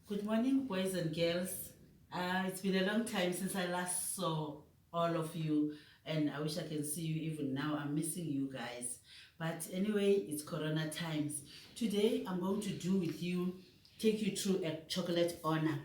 Good morning, boys and girls. It's been a long time since I last saw all of you, and I wish I can see you even now. I'm missing you guys. But anyway, it's Corona times. Today, I'm going to take you through a chocolate honor.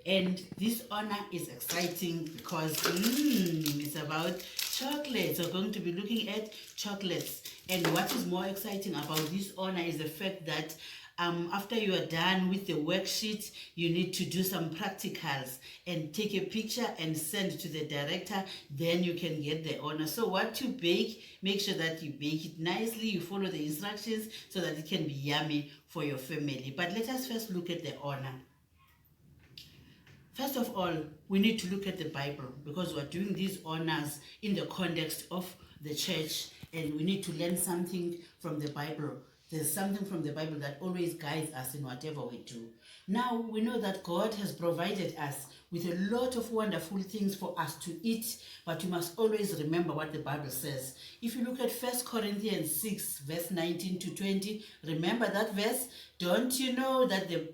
And this honor is exciting because it's about chocolates. We're going to be looking at chocolates. And what is more exciting about this honor is the fact that after you are done with the worksheet, you need to do some practicals and take a picture and send to the director. Then you can get the honor. So what to bake, make sure that you bake it nicely. You follow the instructions so that it can be yummy for your family. But let us first look at the honor. First of all, we need to look at the Bible because we're doing these honors in the context of the church, and we need to learn something from the Bible. There's something from the Bible that always guides us in whatever we do. Now, we know that God has provided us with a lot of wonderful things for us to eat, but you must always remember what the Bible says. If you look at 1 Corinthians 6, verse 19 to 20, remember that verse? Don't you know that the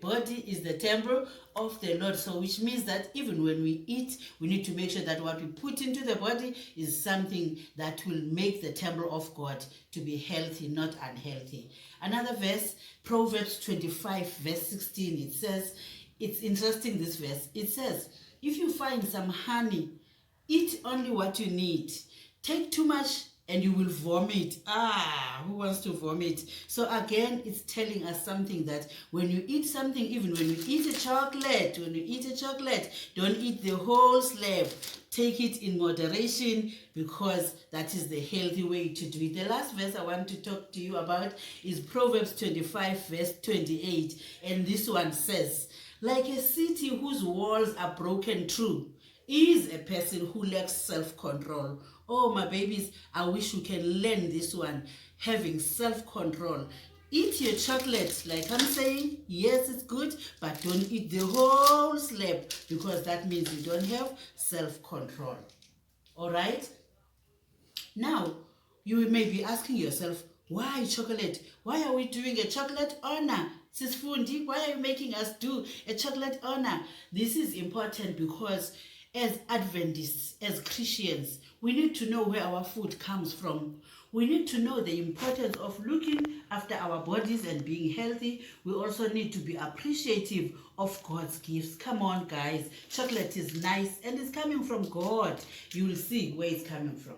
body is the temple of the Lord? So which means that even when we eat, we need to make sure that what we put into the body is something that will make the temple of God to be healthy, not unhealthy. Another verse, Proverbs 25 verse 16, it says, it's interesting, this verse, it says, if you find some honey, eat only what you need. Take too much and you will vomit. Who wants to vomit? So again, it's telling us something that when you eat something, even when you eat a chocolate, don't eat the whole slab. Take it in moderation because that is the healthy way to do it. The last verse I want to talk to you about is Proverbs 25 verse 28. And this one says, like a city whose walls are broken through is a person who lacks self-control. Oh, my babies, I wish you can learn this one, having self-control. Eat your chocolate, like I'm saying, yes, it's good, but don't eat the whole slab because that means you don't have self-control. All right? Now, you may be asking yourself, why chocolate? Why are we doing a chocolate honor? Sis Fundi, why are you making us do a chocolate honor? This is important because as Adventists, as Christians, we need to know where our food comes from. We need to know the importance of looking after our bodies and being healthy. We also need to be appreciative of God's gifts. Come on, guys. Chocolate is nice and it's coming from God. You will see where it's coming from.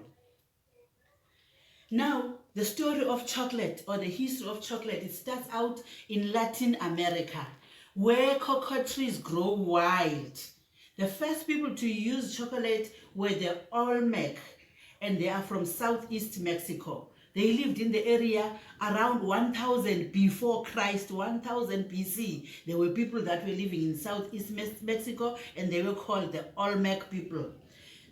Now, the story of chocolate or the history of chocolate, it starts out in Latin America, where cocoa trees grow wild. The first people to use chocolate were the Olmec, and they are from southeast Mexico. They lived in the area around 1000 before Christ, 1000 BC. There were people that were living in southeast Mexico, and they were called the Olmec people.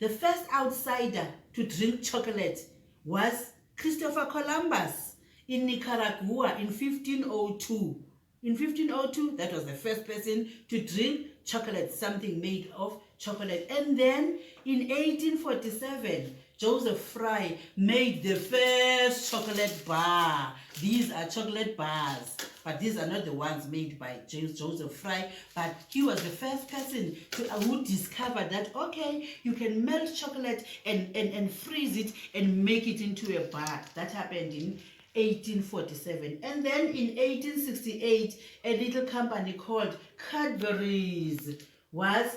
The first outsider to drink chocolate was Christopher Columbus in Nicaragua in 1502. In 1502, that was the first person to drink chocolate, something made of chocolate. And then in 1847, Joseph Fry made the first chocolate bar. These are chocolate bars, but these are not the ones made by Joseph Fry, but he was the first person who discovered that, okay, you can melt chocolate and freeze it and make it into a bar. That happened in 1847. And then in 1868, a little company called Cadbury's was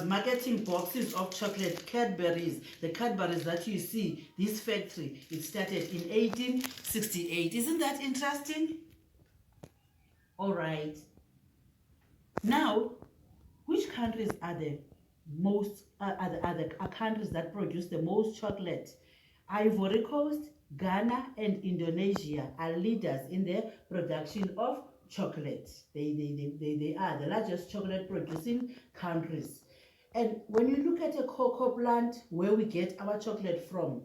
marketing boxes of chocolate. Cadbury's, the Cadbury's that you see, this factory, it started in 1868. Isn't that interesting? All right. Now, which countries are the most are countries that produce the most chocolate? Ivory Coast, Ghana, and Indonesia are leaders in the production of chocolate. They are the largest chocolate producing countries. And when you look at a cocoa plant, where we get our chocolate from,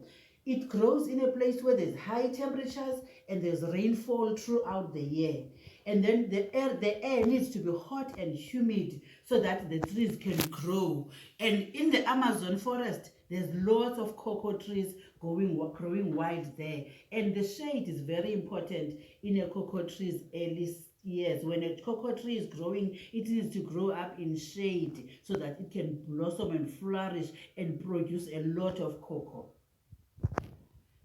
it grows in a place where there's high temperatures and there's rainfall throughout the year. And then the air needs to be hot and humid so that the trees can grow. And in the Amazon forest, there's lots of cocoa trees growing wide there. And the shade is very important in a cocoa tree's early Yes, when a cocoa tree is growing, it needs to grow up in shade so that it can blossom and flourish and produce a lot of cocoa.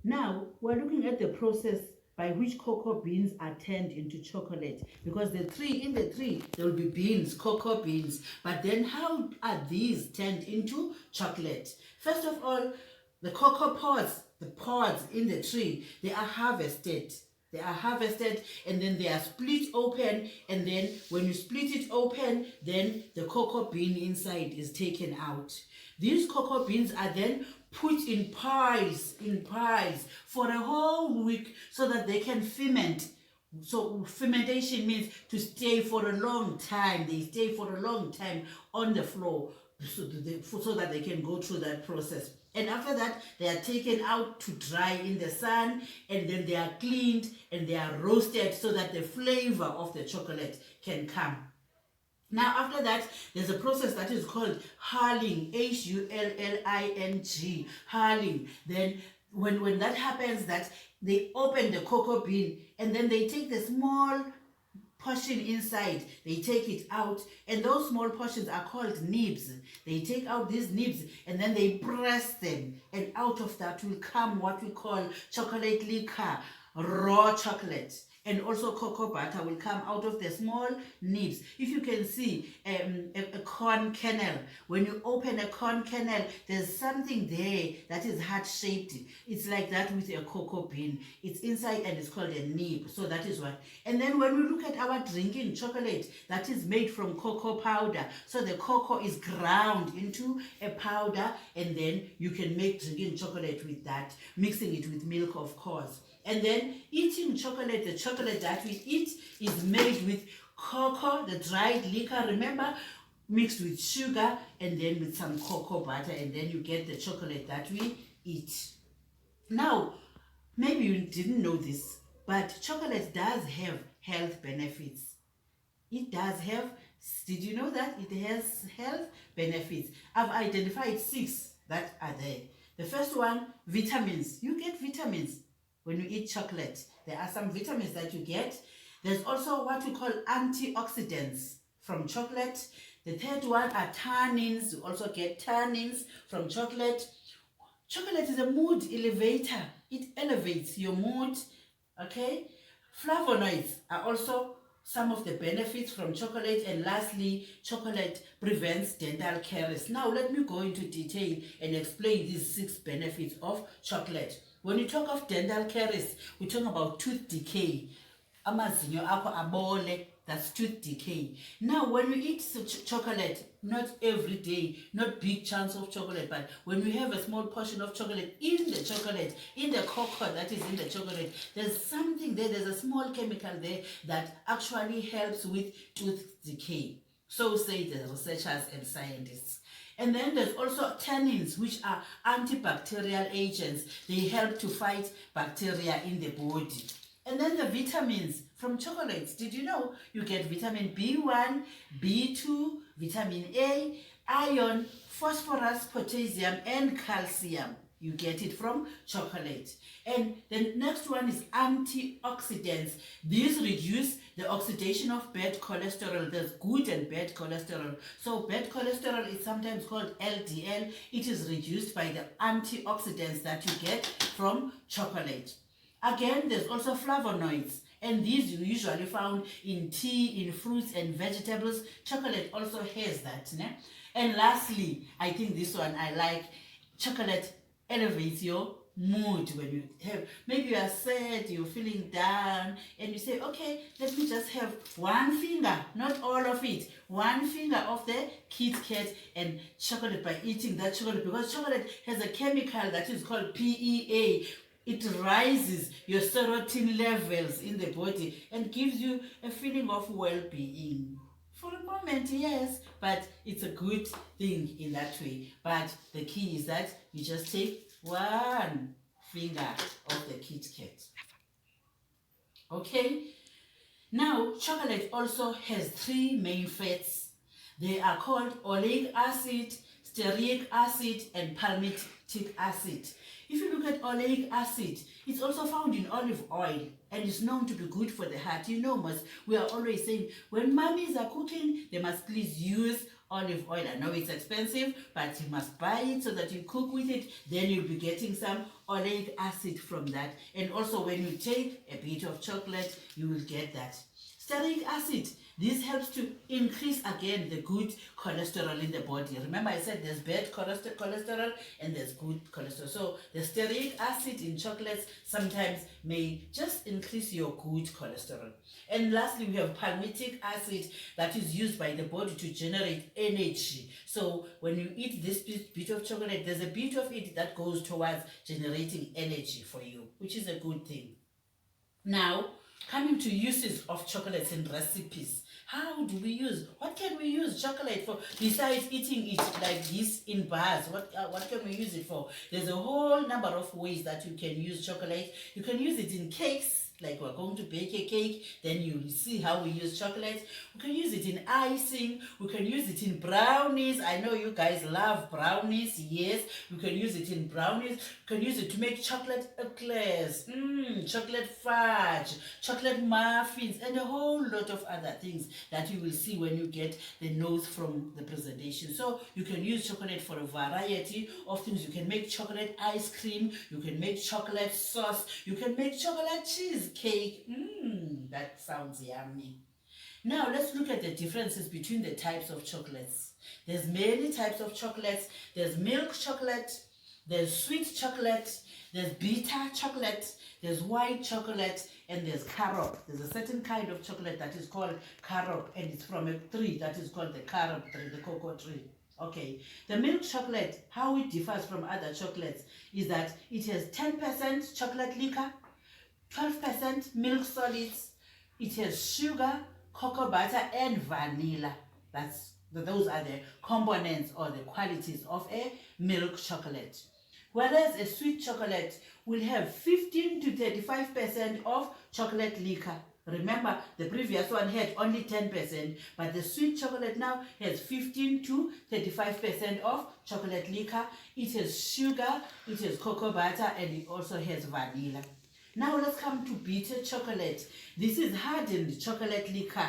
Now, we're looking at the process by which cocoa beans are turned into chocolate, because in the tree, there will be beans, cocoa beans. But then how are these turned into chocolate? First of all, the cocoa pods, the pods in the tree, they are harvested. They are harvested and then they are split open, and then when you split it open, then the cocoa bean inside is taken out. These cocoa beans are then put in pies for a whole week so that they can ferment. So fermentation means to stay for a long time. They stay for a long time on the floor so that they can go through that process. And after that, they are taken out to dry in the sun, and then they are cleaned and they are roasted so that the flavor of the chocolate can come. Now, after that, there's a process that is called hulling, Hulling, hulling. Then, when that happens, that they open the cocoa bean and then they take the small portion inside, they take it out, and those small portions are called nibs. They take out these nibs and then they press them, and out of that will come what we call chocolate liquor, raw chocolate. And also cocoa butter will come out of the small nibs. If you can see a corn kernel, when you open a corn kernel, there's something there that is heart-shaped. It's like that with a cocoa bean. It's inside and it's called a nib. So that is what. And then when we look at our drinking chocolate, that is made from cocoa powder. So the cocoa is ground into a powder, and then you can make drinking chocolate with that, mixing it with milk, of course. And then eating chocolate, the chocolate that we eat is made with cocoa, the dried liquor, remember, mixed with sugar and then with some cocoa butter, and then you get the chocolate that we eat. Now, maybe you didn't know this, but chocolate does have health benefits. It does have, did you know that? It has health benefits. I've identified 6 that are there. The first one, vitamins. You get vitamins when you eat chocolate. There are some vitamins that you get. There's also what we call antioxidants from chocolate. The third one are tannins. You also get tannins from chocolate. Chocolate is a mood elevator. It elevates your mood, okay? Flavonoids are also some of the benefits from chocolate. And lastly, chocolate prevents dental caries. Now let me go into detail and explain these 6 benefits of chocolate. When you talk of dental caries, we talk about tooth decay. Amazinyo akho abole, that's tooth decay. Now, when we eat chocolate, not every day, not big chunks of chocolate, but when we have a small portion of chocolate, in the cocoa that is in the chocolate, there's something there, there's a small chemical there that actually helps with tooth decay. So say the researchers and scientists. And then there's also tannins, which are antibacterial agents. They help to fight bacteria in the body. And then the vitamins from chocolates. Did you know you get vitamin B1, B2, vitamin A, iron, phosphorus, potassium, and calcium? You get it from chocolate. And the next one is antioxidants. These reduce the oxidation of bad cholesterol. There's good and bad cholesterol. So bad cholesterol is sometimes called LDL. It is reduced by the antioxidants that you get from chocolate. Again, there's also flavonoids. And these you usually found in tea, in fruits and vegetables. Chocolate also has that. Ne? And lastly, I think this one I like, chocolate elevates your mood. When you have, maybe you are sad, you're feeling down, and you say, okay, let me just have one finger, not all of it, one finger of the Kit Kat and chocolate by eating that chocolate, because chocolate has a chemical that is called PEA. It rises your serotonin levels in the body and gives you a feeling of well-being. For a moment, yes, but it's a good thing in that way. But the key is that you just take one finger of the Kit Kat. Okay? Now, chocolate also has 3 main fats. They are called oleic acid, stearic acid, and palmitic acid. If you look at oleic acid, it's also found in olive oil and is known to be good for the heart. You know, we are always saying when mummies are cooking, they must please use olive oil. I know it's expensive, but you must buy it so that you cook with it. Then you'll be getting some oleic acid from that. And also when you take a bit of chocolate, you will get that. Stearic acid, this helps to increase again the good cholesterol in the body. Remember I said there's bad cholesterol and there's good cholesterol. So the stearic acid in chocolates sometimes may just increase your good cholesterol. And lastly, we have palmitic acid that is used by the body to generate energy. So when you eat this bit of chocolate, there's a bit of it that goes towards generating energy for you, which is a good thing. Now, coming to uses of chocolates in recipes. How do we use? What can we use chocolate for besides eating it like this in bars? What can we use it for? There's a whole number of ways that you can use chocolate. You can use it in cakes. Like we're going to bake a cake, then you'll see how we use chocolate. We can use it in icing. We can use it in brownies. I know you guys love brownies. Yes, we can use it in brownies. We can use it to make chocolate eclairs, chocolate fudge, chocolate muffins, and a whole lot of other things that you will see when you get the notes from the presentation. So you can use chocolate for a variety of things. You can make chocolate ice cream. You can make chocolate sauce. You can make chocolate cheese cake. That sounds yummy. Now let's look at the differences between the types of chocolates. There's many types of chocolates. There's milk chocolate, there's sweet chocolate, there's bitter chocolate, there's white chocolate, and there's carob. There's a certain kind of chocolate that is called carob, and it's from a tree that is called the carob tree, the cocoa tree. Okay, the milk chocolate, how it differs from other chocolates is that it has 10% chocolate liquor, 12% milk solids. It has sugar, cocoa butter, and vanilla. Those are the components or the qualities of a milk chocolate. Whereas a sweet chocolate will have 15 to 35% of chocolate liquor. Remember, the previous one had only 10%, but the sweet chocolate now has 15 to 35% of chocolate liquor. It has sugar, it has cocoa butter, and it also has vanilla. Now let's come to bitter chocolate. This is hardened chocolate liquor.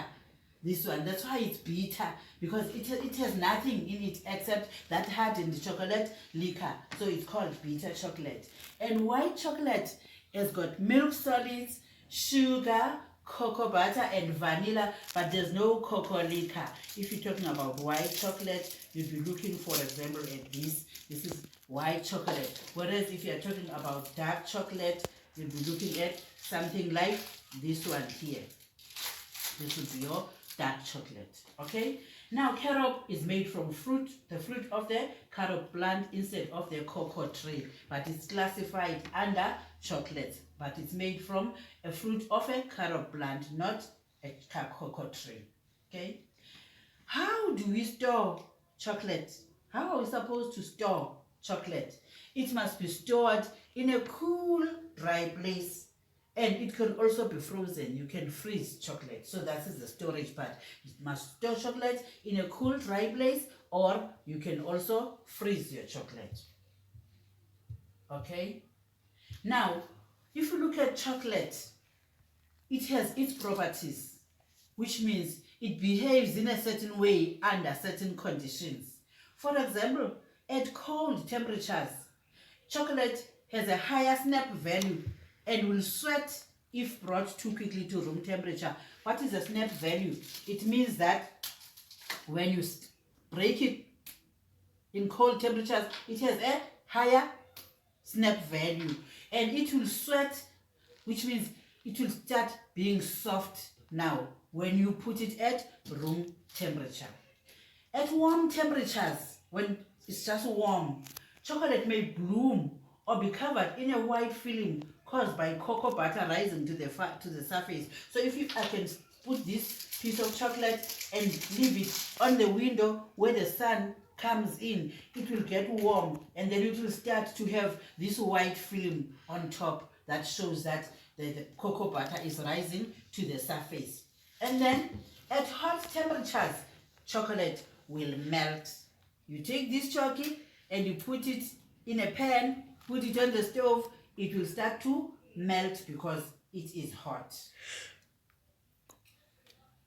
This one, that's why it's bitter, because it has nothing in it except that hardened chocolate liquor. So it's called bitter chocolate. And white chocolate has got milk solids, sugar, cocoa butter, and vanilla, but there's no cocoa liquor. If you're talking about white chocolate, you'll be looking, for example, at this. This is white chocolate. Whereas if you're talking about dark chocolate, you'll be looking at something like this one here. This would be your dark chocolate. Okay, now carob is made from fruit, the fruit of the carob plant instead of the cocoa tree, but it's classified under chocolate, but it's made from a fruit of a carob plant, not a cocoa tree. Okay, how do we store chocolate? How are we supposed to store chocolate? It must be stored in a cool, dry place. And it can also be frozen. You can freeze chocolate. So that is the storage part. You must store chocolate in a cool, dry place, or you can also freeze your chocolate. Okay? Now, if you look at chocolate, it has its properties, which means it behaves in a certain way under certain conditions. For example, at cold temperatures, chocolate has a higher snap value and will sweat if brought too quickly to room temperature. What is a snap value? It means that when you break it in cold temperatures, it has a higher snap value. And it will sweat, which means it will start being soft now when you put it at room temperature. At warm temperatures, when it's just warm, chocolate may bloom or be covered in a white film caused by cocoa butter rising to the surface. So if I can put this piece of chocolate and leave it on the window where the sun comes in, it will get warm, and then it will start to have this white film on top that shows that the cocoa butter is rising to the surface. And then at hot temperatures, chocolate will melt. You take this chocolate and you put it in a pan put it on the stove, it will start to melt because it is hot.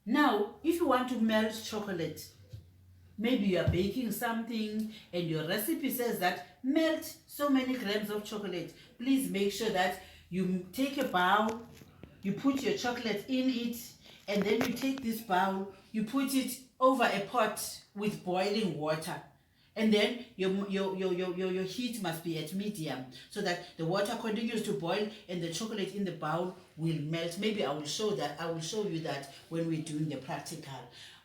Now, if you want to melt chocolate, maybe you are baking something and your recipe says that melt so many grams of chocolate. Please make sure that you take a bowl, you put your chocolate in it, and then you take this bowl, you put it over a pot with boiling water. And then your heat must be at medium so that the water continues to boil and the chocolate in the bowl will melt. Maybe I will show you that when we're doing the practical.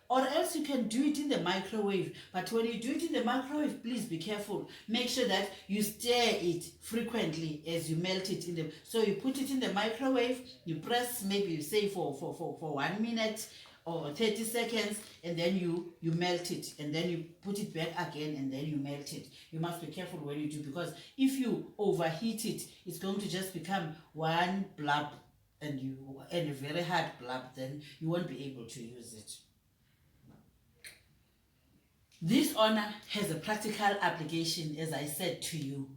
Or else you can do it in the microwave. But when you do it in the microwave, please be careful. Make sure that you stir it frequently as you melt it in the. So you put it in the microwave, you press, maybe you say for 1 minute or 30 seconds, and then you melt it, and then you put it back again, and then you melt it. You must be careful when you do, because if you overheat it, it's going to just become one blob, and a very hard blob. Then you won't be able to use it. This honor has a practical application, as I said to you.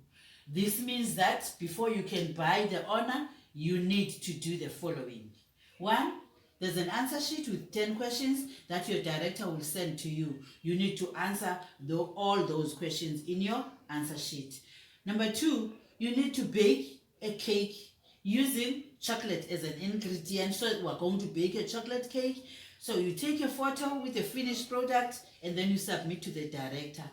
This means that before you can buy the honor, you need to do the following. 1, there's an answer sheet with 10 questions that your director will send to you. You need to answer all those questions in your answer sheet. Number 2, you need to bake a cake using chocolate as an ingredient. So we're going to bake a chocolate cake. So you take a photo with the finished product and then you submit to the director.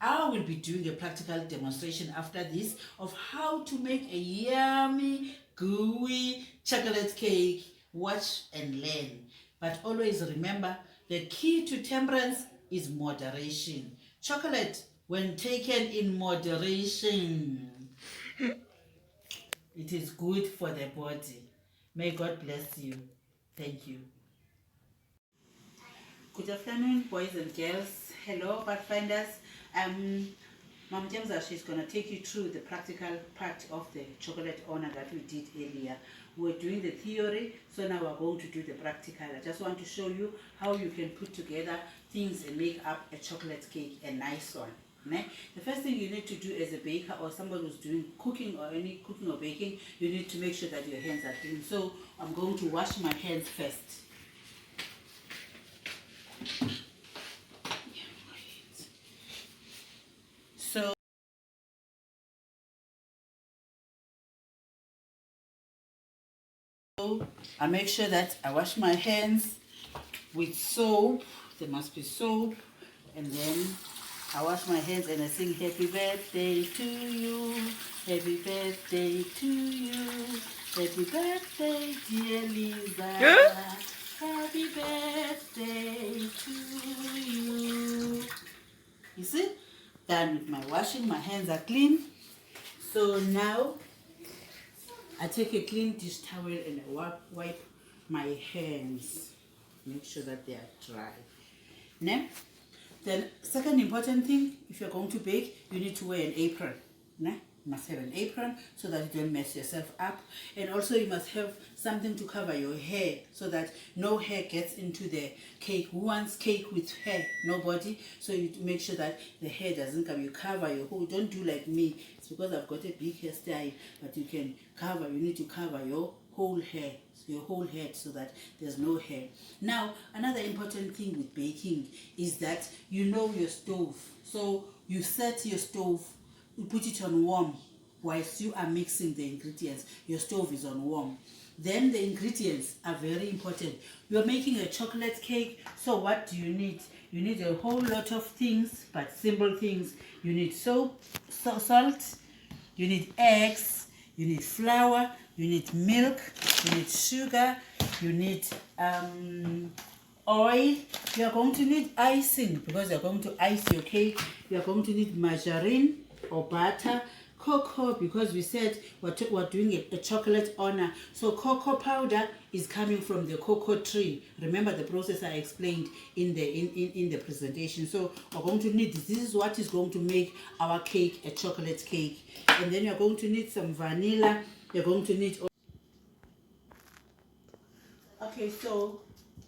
I will be doing a practical demonstration after this of how to make a yummy, gooey chocolate cake. Watch and learn. But always remember, the key to temperance is moderation. Chocolate, when taken in moderation, it is good for the body. May God bless you. Thank you. Good afternoon, boys and girls. Hello, Pathfinders. Mom Jamsa, she's going to take you through the practical part of the chocolate honor that we did earlier. We're doing the theory, so now we're going to do the practical. I just want to show you how you can put together things and make up a chocolate cake, a nice one. The first thing you need to do as a baker or somebody who's doing cooking or any cooking or baking, you need to make sure that your hands are clean. So I'm going to wash my hands first. So I make sure that I wash my hands with soap. There must be soap. And then I wash my hands and I sing happy birthday to you. Happy birthday to you. Happy birthday, dear Lisa. Happy birthday to you. You see? Done with my washing. My hands are clean. So now I take a clean dish towel and I wipe my hands. Make sure that they are dry. Then second important thing, if you're going to bake, you need to wear an apron. You must have an apron so that you don't mess yourself up. And also you must have something to cover your hair so that no hair gets into the cake. Who wants cake with hair? Nobody. So you make sure that the hair doesn't come. You cover your whole, don't do like me. It's because I've got a big hairstyle, but you can cover, you need to cover your whole hair, your whole head, so that there's no hair. Now, another important thing with baking is that you know your stove. So you set your stove, you put it on warm whilst you are mixing the ingredients. Your stove is on warm. Then the ingredients are very important. You're making a chocolate cake, so what do you need? You need a whole lot of things, but simple things. You need soap, salt, you need eggs, you need flour, you need milk, you need sugar, you need oil. You are going to need icing because you are going to ice your cake. You are going to need margarine or butter, cocoa, because we said we're doing a chocolate honor. So cocoa powder is coming from the cocoa tree. Remember the process I explained in the presentation. So we're going to need this is what is going to make our cake a chocolate cake. And then you're going to need some vanilla. You're going to need, okay, so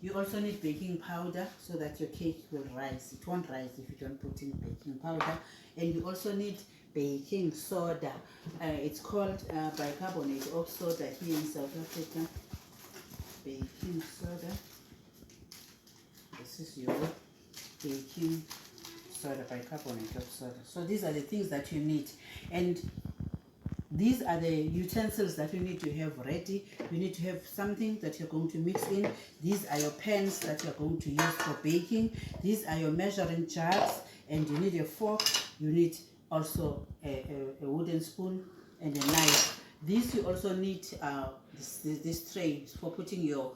you also need baking powder so that your cake will rise. It won't rise if you don't put in baking powder. And you also need baking soda. It's called bicarbonate of soda here in South Africa. Baking soda. This is your baking soda, bicarbonate of soda. So these are the things that you need, and these are the utensils that you need to have ready. You need to have something that you're going to mix in. These are your pans that you're going to use for baking. These are your measuring jars, and you need a fork. You need also a wooden spoon and a knife. These you also need this tray for putting your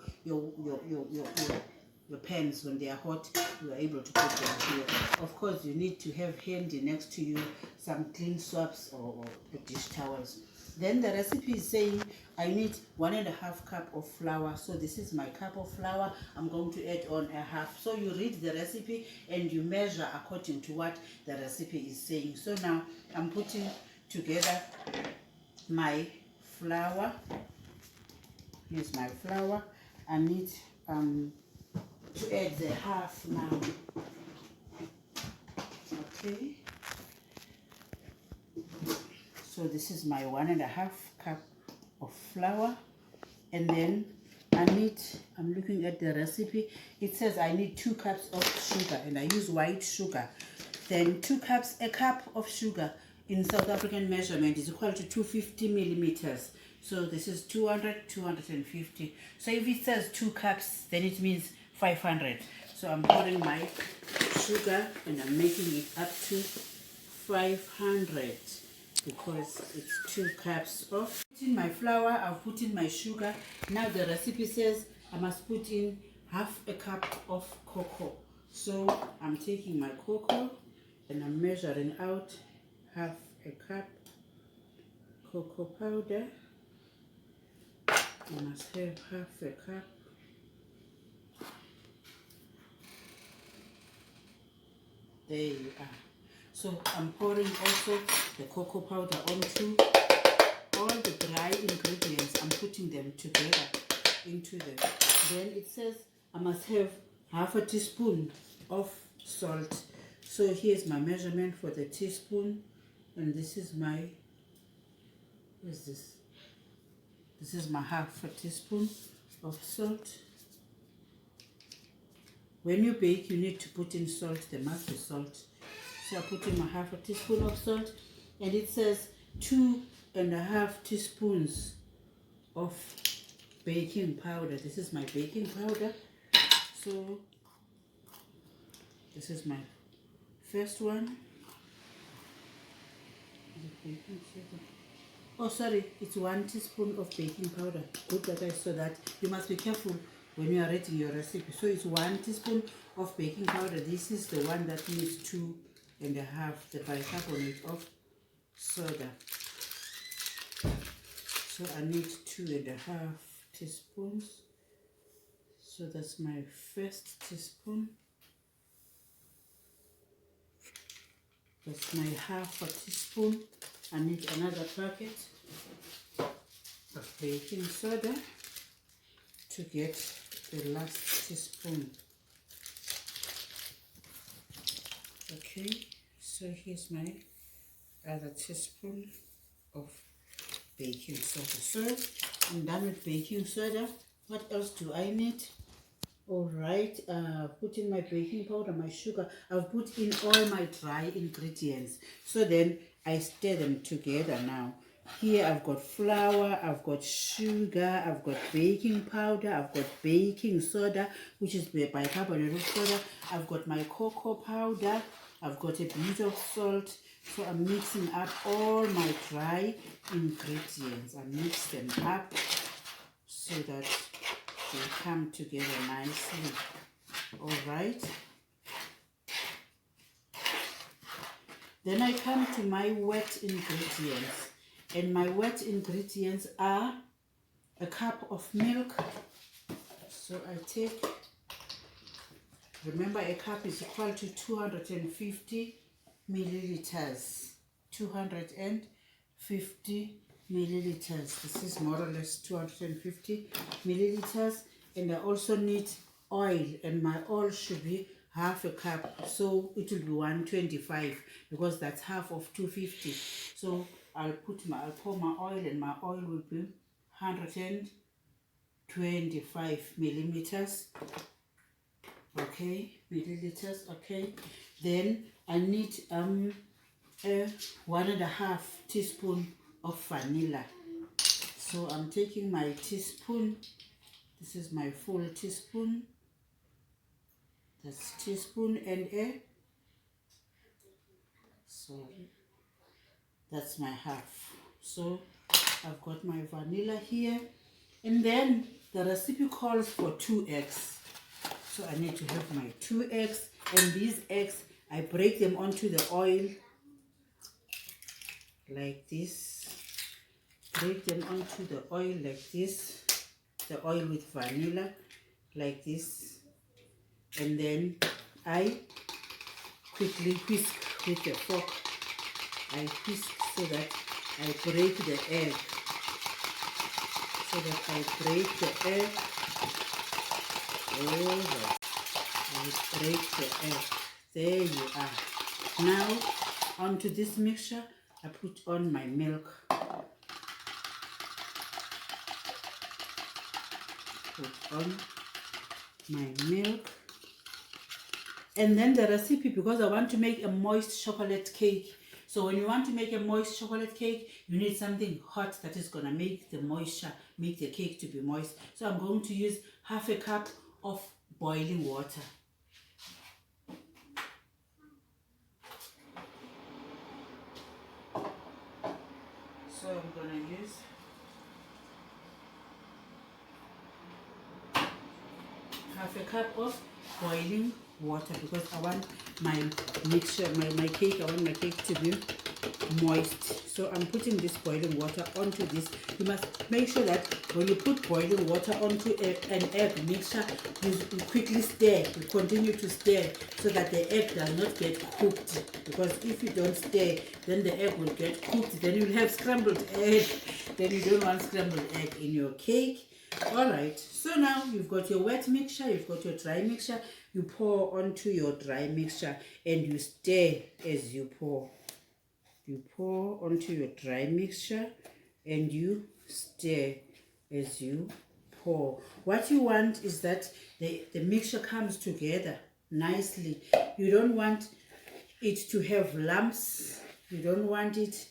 pans when they are hot. You are able to put them here. Of course, you need to have handy next to you some clean swabs or dish towels. Then the recipe is saying I need 1.5 cup of flour. So this is my cup of flour. I'm going to add on a half. So you read the recipe and you measure according to what the recipe is saying. So now I'm putting together my flour. Here's my flour. I need to add the half now. Okay. So this is my 1.5 cup of flour, and then I'm looking at the recipe. It says I need 2 cups of sugar, and I use white sugar. Then a cup of sugar in South African measurement is equal to 250 millimeters. So this is 250. So if it says 2 cups, then it means 500. So I'm pouring my sugar and I'm making it up to 500 because it's 2 cups of. Put in my flour, I've put in my sugar. Now the recipe says I must put in half a cup of cocoa. So I'm taking my cocoa and I'm measuring out half a cup cocoa powder. You must have half a cup. There you are. So I'm pouring also the cocoa powder onto all the dry ingredients. I'm putting them together into them. Then it says I must have half a teaspoon of salt. So here's my measurement for the teaspoon, and this is my, what is this? This is my half a teaspoon of salt. When you bake, you need to put in salt. There must be salt. So I put in my half a teaspoon of salt, and it says 2.5 teaspoons of baking powder. This is my baking powder. So this is my first one. Oh, sorry, it's 1 teaspoon of baking powder. Good that I saw that. You must be careful when you are writing your recipe. So it's 1 teaspoon of baking powder. This is the one that needs 2.5, the bicarbonate of soda. So I need 2.5 teaspoons. So that's my first teaspoon. That's my half a teaspoon. I need another packet of baking soda to get the last teaspoon. Okay, so here's my other teaspoon of baking soda. So I'm done with baking soda. What else do I need? All right, put in my baking powder, my sugar. I've put in all my dry ingredients. So then I stir them together now. Here I've got flour, I've got sugar, I've got baking powder, I've got baking soda, which is bicarbonate of soda. I've got my cocoa powder, I've got a bit of salt. So I'm mixing up all my dry ingredients. I mix them up so that they come together nicely. All right. Then I come to my wet ingredients. And my wet ingredients are a cup of milk. So I take, remember a cup is equal to 250 milliliters. 250 milliliters. This is more or less 250 milliliters. And I also need oil, and my oil should be half a cup, so it will be 125 because that's half of 250. So I'll pour my oil, and my oil will be 125 millimeters. Okay, milliliters. Okay, then I need a 1.5 teaspoon of vanilla. So I'm taking my teaspoon. This is my full teaspoon. That's teaspoon and sorry, that's my half. So I've got my vanilla here, and then the recipe calls for 2 eggs. So I need to have my 2 eggs, and these eggs I break them onto the oil like this. Break them onto the oil like this, the oil with vanilla like this, and then I quickly whisk with the fork. I whisk so that I break the egg. So that I break the egg. Over. I break the egg. There you are. Now onto this mixture, I put on my milk. Put on my milk. And then the recipe, because I want to make a moist chocolate cake. So when you want to make a moist chocolate cake, you need something hot that is going to make the moisture, make the cake to be moist. So I'm going to use half a cup of boiling water. So I'm going to use half a cup of boiling water because I want my mixture, my cake, I want my cake to be moist. So I'm putting this boiling water onto this. You must make sure that when you put boiling water onto an egg mixture, you quickly stir, you continue to stir so that the egg does not get cooked, because if you don't stir, then the egg will get cooked, then you'll have scrambled egg. Then you don't want scrambled egg in your cake. Alright, so now you've got your wet mixture, you've got your dry mixture. You pour onto your dry mixture and you stir as you pour. You pour onto your dry mixture and you stir as you pour. What you want is that the mixture comes together nicely. You don't want it to have lumps. You don't want it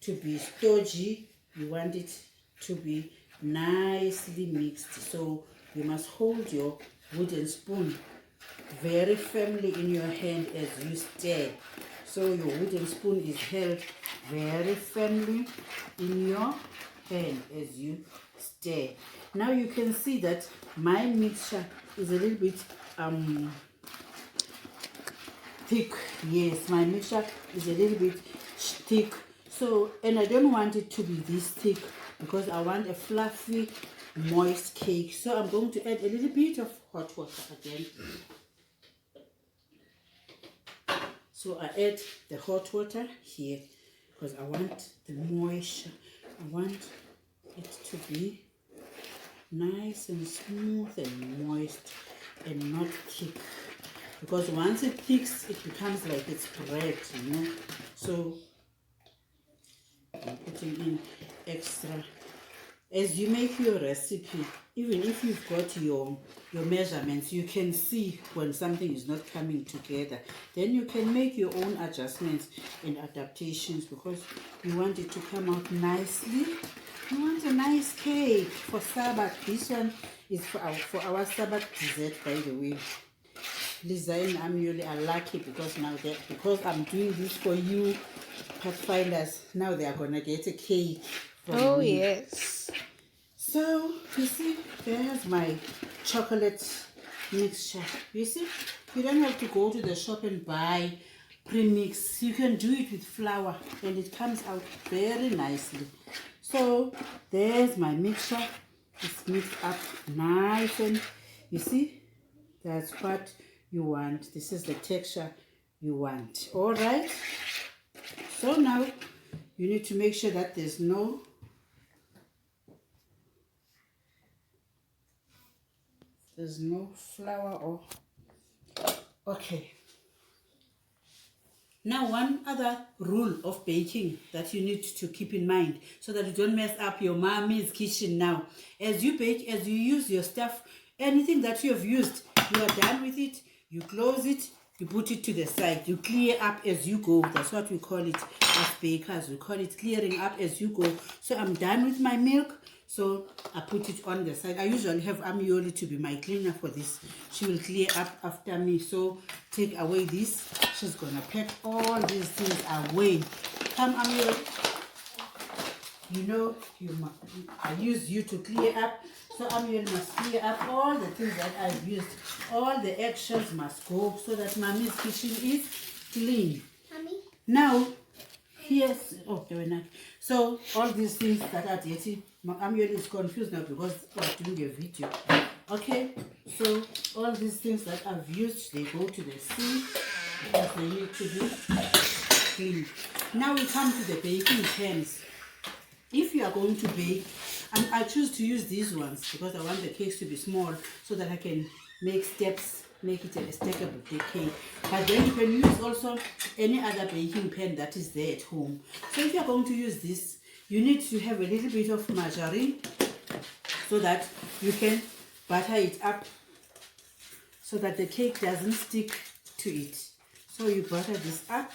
to be stodgy. You want it to be nicely mixed. So you must hold your wooden spoon very firmly in your hand as you stir. So your wooden spoon is held very firmly in your hand as you stir. Now you can see that my mixture is a little bit thick. Yes, my mixture is a little bit thick. So, and I don't want it to be this thick because I want a fluffy, moist cake. So I'm going to add a little bit of hot water again. So I add the hot water here because I want the moisture. I want it to be nice and smooth and moist and not thick. Because once it thicks, it becomes like it's bread, you know. So I'm putting in extra. As you make your recipe, even if you've got your measurements, you can see when something is not coming together. Then you can make your own adjustments and adaptations because you want it to come out nicely. You want a nice cake for Sabbath. This one is for our Sabbath dessert, by the way. Lisa and Amuli are lucky because now because I'm doing this for you, Pathfinders. Now they are gonna get a cake from me. Yes. So you see, there's my chocolate mixture. You see, you don't have to go to the shop and buy premix. You can do it with flour and it comes out very nicely. So there's my mixture. It's mixed up nice, and you see, that's what you want. This is the texture you want. All right. So now you need to make sure that there's no flour or Okay. Now, one other rule of baking that you need to keep in mind so that you don't mess up your mommy's kitchen now. As you bake, as you use your stuff, anything that you have used, you are done with it, you close it, you put it to the side. You clear up as you go. That's what we call it as bakers. We call it clearing up as you go. So I'm done with my milk. So I put it on the side. I usually have Amioli to be my cleaner for this. She will clear up after me. So take away this. She's gonna pack all these things away. Come, Amioli. You know, I use you to clear up. So Amioli must clear up all the things that I've used. All the eggshells must go so that Mommy's kitchen is clean. Mommy. Now, here's, oh, they were not. So all these things that are dirty, Amioli is confused now because we're doing a video. Okay, so all these things that I've used, they go to the sink because they need to be clean. Now we come to the baking pans. If you are going to bake, I choose to use these ones because I want the cakes to be small so that I can make steps, make it a stackable cake. But then you can use also any other baking pan that is there at home. So if you are going to use this, you need to have a little bit of margarine so that you can butter it up so that the cake doesn't stick to it. So you butter this up.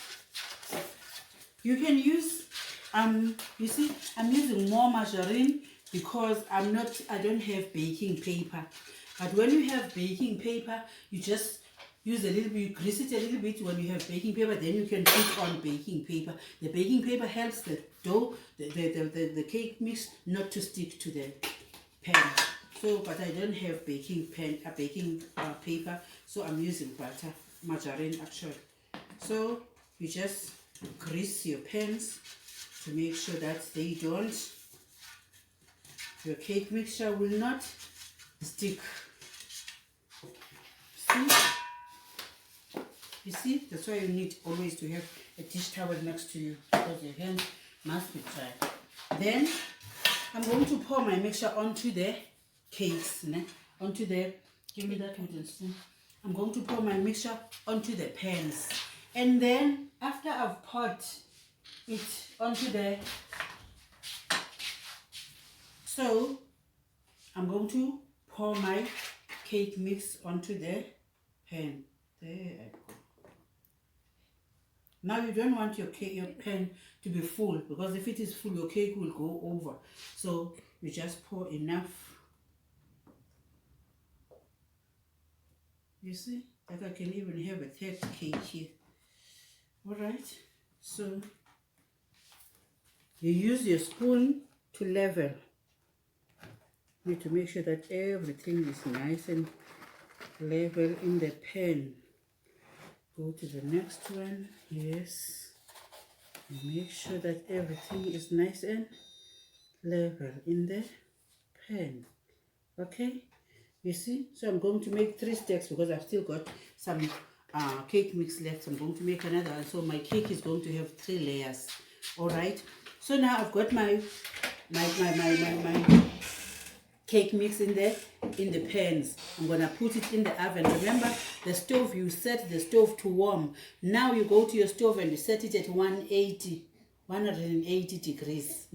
You can use you see, I'm using more margarine because I don't have baking paper. But when you have baking paper, you just use a little bit, you grease it a little bit when you have baking paper, then you can put on baking paper. The baking paper helps the dough, the cake mix not to stick to the pan. So, but I don't have baking paper, so I'm using margarine actually. So you just grease your pans to make sure that your cake mixture will not stick. See? You see? That's why you need always to have a dish towel next to you because your hands must be dry. Then I'm going to pour my mixture onto the cakes. Onto the, give me that wooden spoon. I'm going to pour my mixture onto the pans. And then after I've poured it onto the, so I'm going to pour my cake mix onto the pan. There I go. Now you don't want your pan to be full because if it is full, your cake will go over. So you just pour enough. You see, like I can even have a third cake here. All right, so you use your spoon to level. You need to make sure that everything is nice and level in the pan. Go to the next one. Yes. Make sure that everything is nice and level in the pan. Okay? You see? So I'm going to make 3 stacks because I've still got some cake mix left. I'm going to make another one. So my cake is going to have 3 layers. Alright? So now I've got my cake mix in the pans. I'm gonna put it in the oven. Remember the stove, you set the stove to warm. Now you go to your stove and you set it at 180 degrees.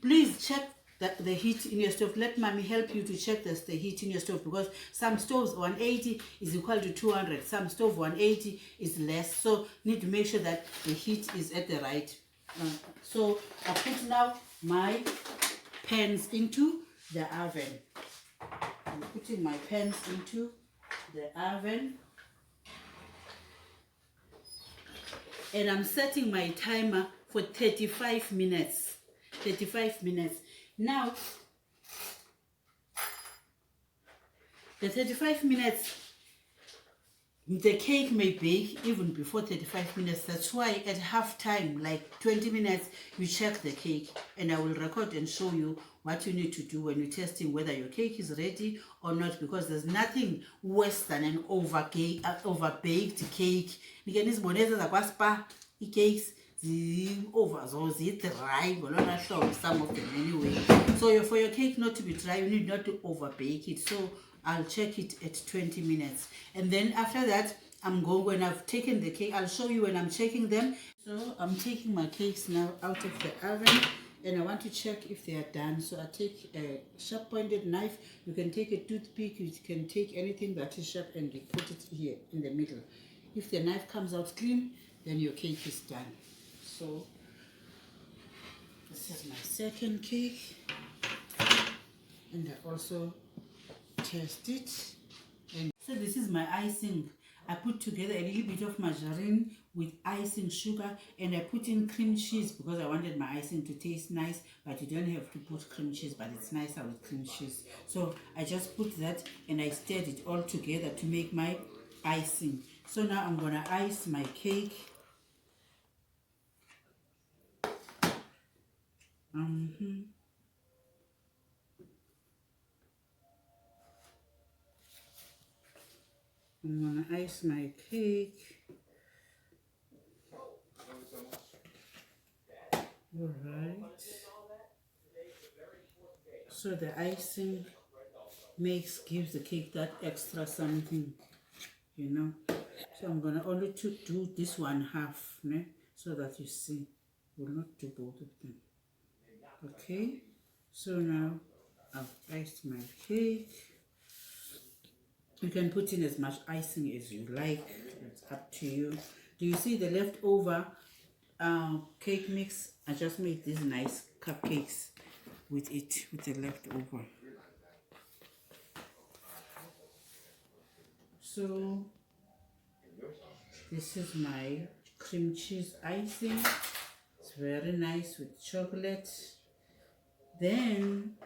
Please check that the heat in your stove. Let mommy help you to check the heat in your stove because some stoves 180 is equal to 200. Some stove 180 is less. So need to make sure that the heat is at the right. So I put now my pans into the oven. I'm putting my pans into the oven and I'm setting my timer for 35 minutes. 35 minutes. Now, the 35 minutes, the cake may bake even before 35 minutes. That's why at half time, like 20 minutes, you check the cake and I will record and show you what you need to do when you're testing whether your cake is ready or not, because there's nothing worse than an overbaked cake. Cakes over dry, some of them anyway. So for your cake not to be dry, you need not to overbake it. So I'll check it at 20 minutes. And then after that, when I've taken the cake, I'll show you when I'm checking them. So I'm taking my cakes now out of the oven, and I want to check if they are done. So I take a sharp pointed knife. You can take a toothpick, you can take anything that is sharp, and you put it here in the middle. If the knife comes out clean, then your cake is done. So this is my second cake, and I also test it. And so this is my icing. I put together a little bit of margarine with icing sugar, and I put in cream cheese because I wanted my icing to taste nice, but you don't have to put cream cheese, but it's nicer with cream cheese. So I just put that and I stirred it all together to make my icing. So now I'm gonna ice my cake. I'm gonna ice my cake. Alright. So the icing gives the cake that extra something, you know. So I'm gonna only do this one half, né? So that you see. We'll not do both of them. Okay. So now I've iced my cake. You can put in as much icing as you like. It's up to you. Do you see the leftover cake mix? I just made these nice cupcakes with it, with the leftover. So this is my cream cheese icing. It's very nice with chocolate. Then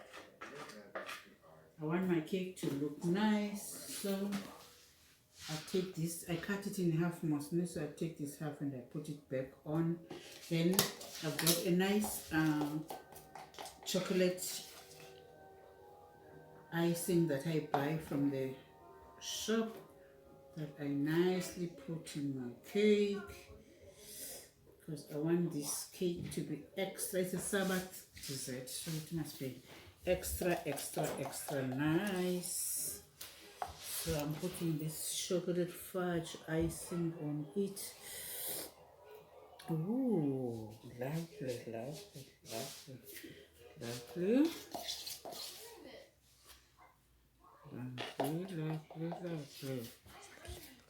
I want my cake to look nice, so I take this, I cut it in half mostly, so I take this half and I put it back on. Then I've got a nice chocolate icing that I buy from the shop that I nicely put in my cake, because I want this cake to be extra. It's a Sabbath dessert, so it must be extra nice. So I'm putting this chocolate fudge icing on it. Ooh, lovely.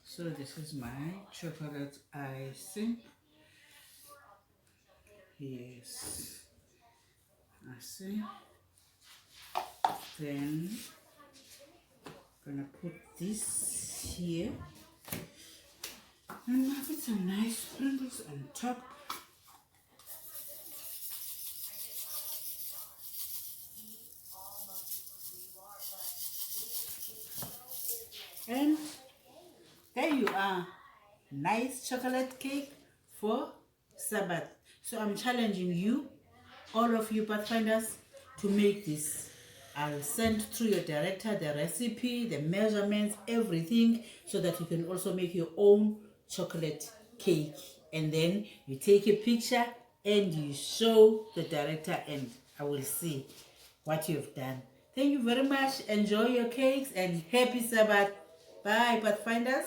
So this is my chocolate icing. Yes, I see. Then I'm gonna put this here and I'll put some nice sprinkles on top. And there you are, nice chocolate cake for Sabbath. So I'm challenging you, all of you Pathfinders, to make this. I'll send through your director the recipe, the measurements, everything, so that you can also make your own chocolate cake. And then you take a picture and you show the director, and I will see what you've done. Thank you very much. Enjoy your cakes and happy Sabbath. Bye, Pathfinders.